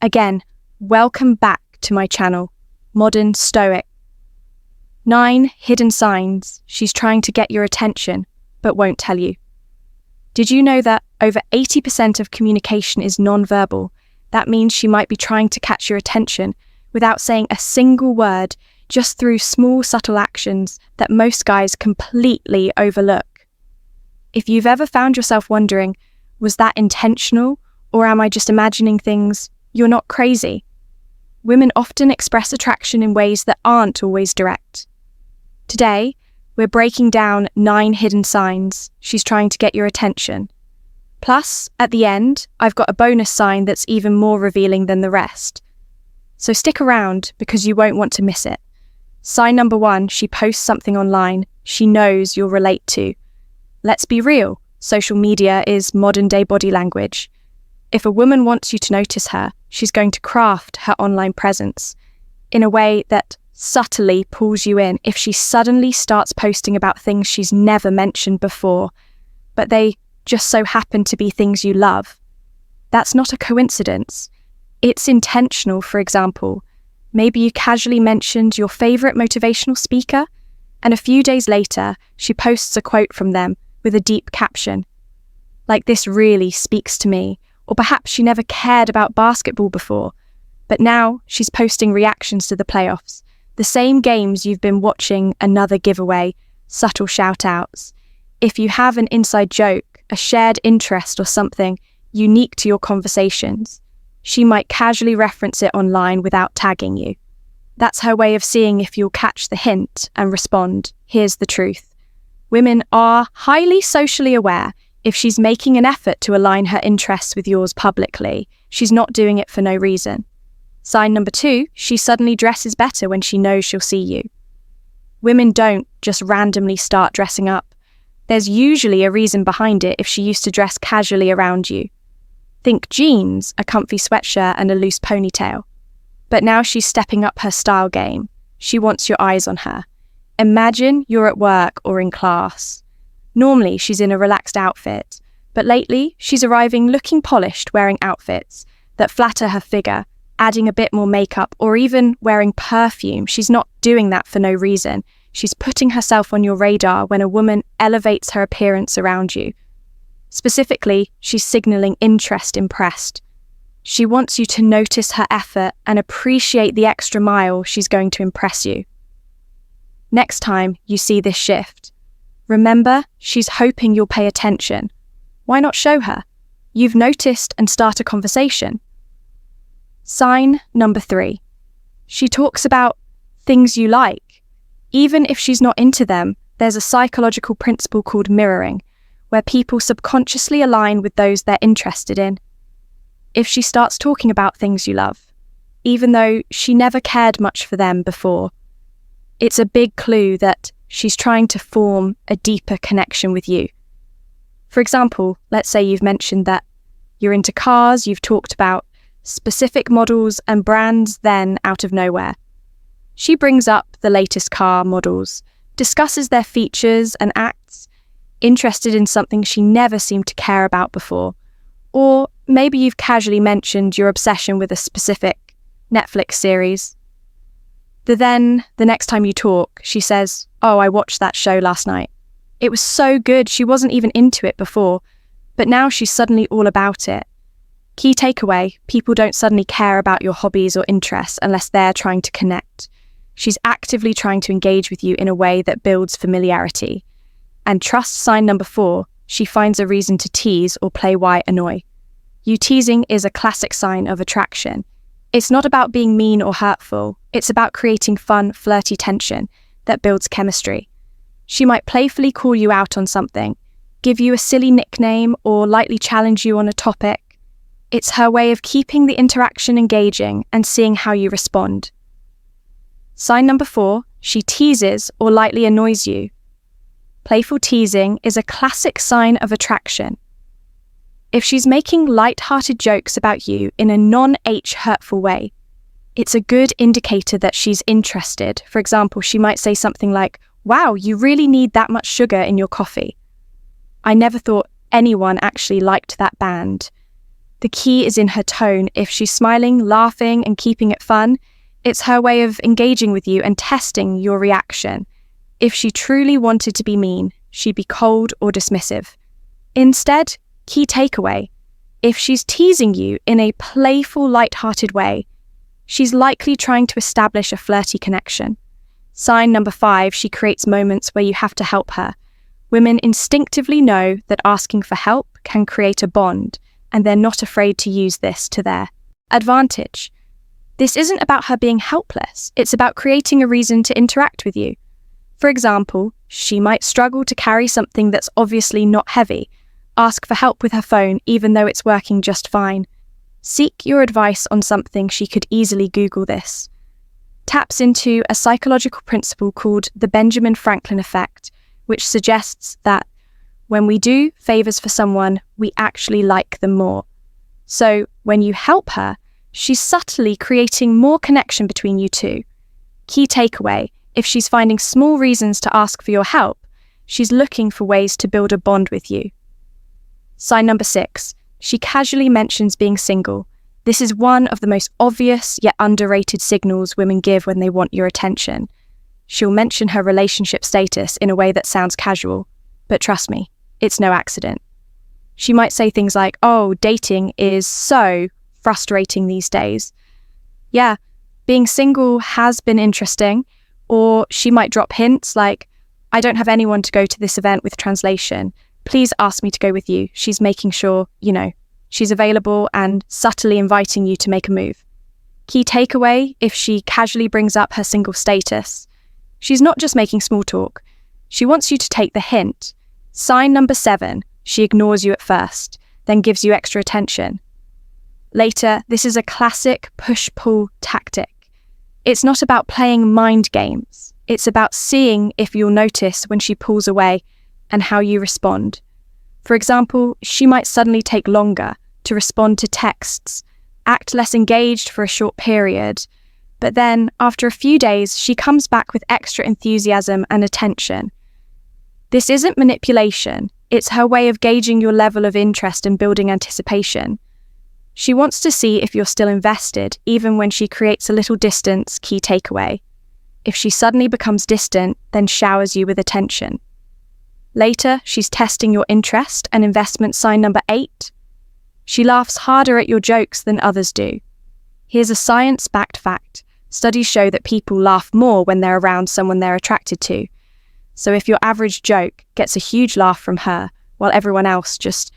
Again, welcome back to my channel, Modern Stoic. 9 hidden signs she's trying to get your attention, but won't tell you. Did you know that over 80% of communication is non-verbal? That means she might be trying to catch your attention without saying a single word, just through small, subtle actions that most guys completely overlook. If you've ever found yourself wondering, was that intentional, or am I just imagining things? You're not crazy. Women often express attraction in ways that aren't always direct. Today, we're breaking down 9 hidden signs she's trying to get your attention. Plus, at the end, I've got a bonus sign that's even more revealing than the rest. So stick around because you won't want to miss it. Sign number 1, she posts something online she knows you'll relate to. Let's be real, social media is modern-day body language. If a woman wants you to notice her, she's going to craft her online presence in a way that subtly pulls you in. If she suddenly starts posting about things she's never mentioned before, but they just so happen to be things you love, that's not a coincidence. It's intentional. For example, maybe you casually mentioned your favorite motivational speaker, and a few days later, she posts a quote from them with a deep caption, like "This really speaks to me." Or perhaps she never cared about basketball before, but now she's posting reactions to the playoffs, the same games you've been watching. Another giveaway, subtle shout-outs. If you have an inside joke, a shared interest or something unique to your conversations, she might casually reference it online without tagging you. That's her way of seeing if you'll catch the hint and respond. Here's the truth. Women are highly socially aware. If she's making an effort to align her interests with yours publicly, she's not doing it for no reason. Sign number 2, she suddenly dresses better when she knows she'll see you. Women don't just randomly start dressing up. There's usually a reason behind it if she used to dress casually around you. Think jeans, a comfy sweatshirt and a loose ponytail. But now she's stepping up her style game. She wants your eyes on her. Imagine you're at work or in class. Normally, she's in a relaxed outfit, but lately, she's arriving looking polished, wearing outfits that flatter her figure, adding a bit more makeup, or even wearing perfume. She's not doing that for no reason. She's putting herself on your radar when a woman elevates her appearance around you. Specifically, she's signaling interest, impressed. She wants you to notice her effort and appreciate the extra mile she's going to impress you. Next time you see this shift, remember, she's hoping you'll pay attention. Why not show her? You've noticed and start a conversation. Sign number 3. She talks about things you like. Even if she's not into them, there's a psychological principle called mirroring, where people subconsciously align with those they're interested in. If she starts talking about things you love, even though she never cared much for them before, it's a big clue that she's trying to form a deeper connection with you. For example, let's say you've mentioned that you're into cars, you've talked about specific models and brands, then out of nowhere, she brings up the latest car models, discusses their features and acts, interested in something she never seemed to care about before. Or maybe you've casually mentioned your obsession with a specific Netflix series. The next time you talk, she says, "Oh, I watched that show last night. It was so good, she wasn't even into it before, but now she's suddenly all about it." Key takeaway, people don't suddenly care about your hobbies or interests unless they're trying to connect. She's actively trying to engage with you in a way that builds familiarity. And trust sign number 4, she finds a reason to tease or play white annoy. You teasing is a classic sign of attraction. It's not about being mean or hurtful. It's about creating fun, flirty tension that builds chemistry. She might playfully call you out on something, give you a silly nickname, or lightly challenge you on a topic. It's her way of keeping the interaction engaging and seeing how you respond. Sign number 4, she teases or lightly annoys you. Playful teasing is a classic sign of attraction. If she's making light-hearted jokes about you in a non-H hurtful way, it's a good indicator that she's interested. For example, she might say something like, "Wow, you really need that much sugar in your coffee. I never thought anyone actually liked that band." The key is in her tone. If she's smiling, laughing, and keeping it fun, it's her way of engaging with you and testing your reaction. If she truly wanted to be mean, she'd be cold or dismissive. Instead, key takeaway: if she's teasing you in a playful, light-hearted way, she's likely trying to establish a flirty connection. Sign number 5, she creates moments where you have to help her. Women instinctively know that asking for help can create a bond, and they're not afraid to use this to their advantage. This isn't about her being helpless, it's about creating a reason to interact with you. For example, she might struggle to carry something that's obviously not heavy. Ask for help with her phone even though it's working just fine. Seek your advice on something she could easily Google this. Taps into a psychological principle called the Benjamin Franklin effect, which suggests that when we do favors for someone, we actually like them more. So when you help her, she's subtly creating more connection between you two. Key takeaway: if she's finding small reasons to ask for your help, she's looking for ways to build a bond with you. Sign number 6, she casually mentions being single. This is one of the most obvious yet underrated signals women give when they want your attention. She'll mention her relationship status in a way that sounds casual, but trust me, it's no accident. She might say things like, "Oh, dating is so frustrating these days." Yeah, being single has been interesting. Or she might drop hints like, "I don't have anyone to go to this event with translation. Please ask me to go with you." She's making sure, she's available and subtly inviting you to make a move. Key takeaway: if she casually brings up her single status, she's not just making small talk. She wants you to take the hint. Sign number 7, she ignores you at first, then gives you extra attention. Later, this is a classic push-pull tactic. It's not about playing mind games. It's about seeing if you'll notice when she pulls away and how you respond. For example, she might suddenly take longer to respond to texts, act less engaged for a short period, but then, after a few days, she comes back with extra enthusiasm and attention. This isn't manipulation, it's her way of gauging your level of interest and building anticipation. She wants to see if you're still invested, even when she creates a little distance. Key takeaway: if she suddenly becomes distant, then showers you with attention. Later, she's testing your interest and investment. Sign number 8. She laughs harder at your jokes than others do. Here's a science-backed fact. Studies show that people laugh more when they're around someone they're attracted to. So if your average joke gets a huge laugh from her, while everyone else just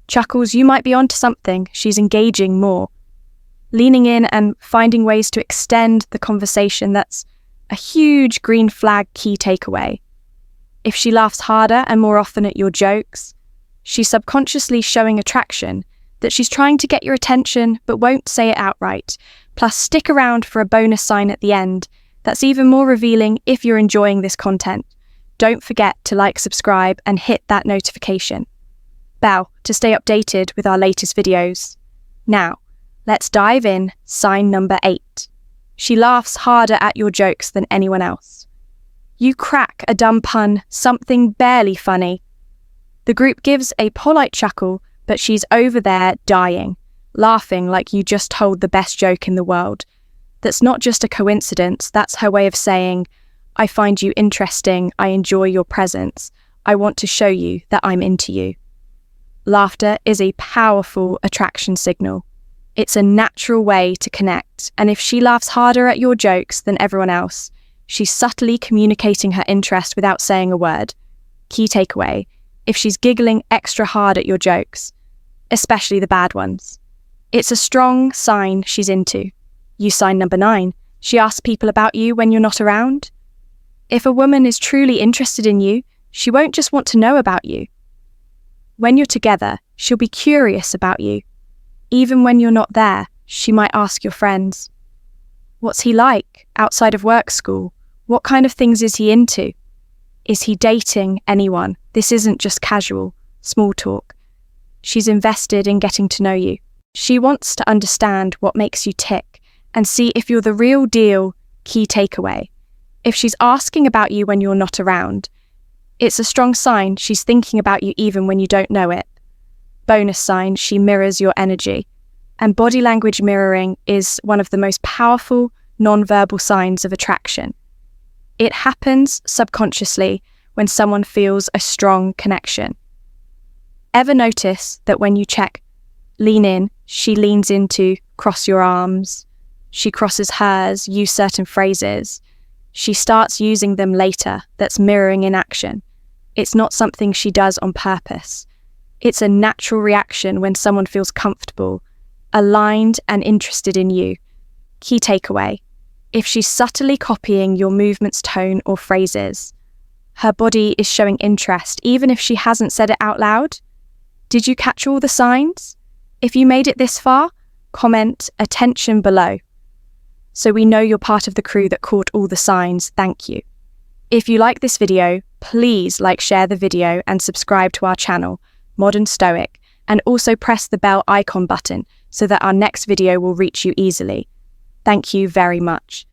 chuckles, you might be onto something. She's engaging more. Leaning in and finding ways to extend the conversation, that's a huge green flag. Key takeaway: if she laughs harder and more often at your jokes, she's subconsciously showing attraction, that she's trying to get your attention but won't say it outright. Plus, stick around for a bonus sign at the end. That's even more revealing if you're enjoying this content. Don't forget to like, subscribe, and hit that notification bell to stay updated with our latest videos. Now, let's dive in. Sign number 8. She laughs harder at your jokes than anyone else. You crack a dumb pun, something barely funny. The group gives a polite chuckle, but she's over there dying, laughing like you just told the best joke in the world. That's not just a coincidence, that's her way of saying, "I find you interesting, I enjoy your presence, I want to show you that I'm into you." Laughter is a powerful attraction signal. It's a natural way to connect, and if she laughs harder at your jokes than everyone else, she's subtly communicating her interest without saying a word. Key takeaway: if she's giggling extra hard at your jokes, especially the bad ones, it's a strong sign she's into. You. Sign number 9. She asks people about you when you're not around. If a woman is truly interested in you, she won't just want to know about you. When you're together, she'll be curious about you. Even when you're not there, she might ask your friends, "What's he like outside of work, school? What kind of things is he into? Is he dating anyone?" This isn't just casual, small talk. She's invested in getting to know you. She wants to understand what makes you tick and see if you're the real deal. Key takeaway: if she's asking about you when you're not around, it's a strong sign she's thinking about you even when you don't know it. Bonus sign, she mirrors your energy. And body language mirroring is one of the most powerful non-verbal signs of attraction. It happens subconsciously when someone feels a strong connection. Ever notice that when you check lean in, she leans into cross your arms, she crosses hers, use certain phrases, she starts using them later? That's mirroring in action. It's not something she does on purpose. It's a natural reaction when someone feels comfortable, aligned and interested in you. Key takeaway: if she's subtly copying your movements, tone or phrases, her body is showing interest even if she hasn't said it out loud. Did you catch all the signs? If you made it this far, comment attention below, so we know you're part of the crew that caught all the signs. Thank you. If you like this video, please share the video and subscribe to our channel, Modern Stoic, and also press the bell icon button so that our next video will reach you easily. Thank you very much.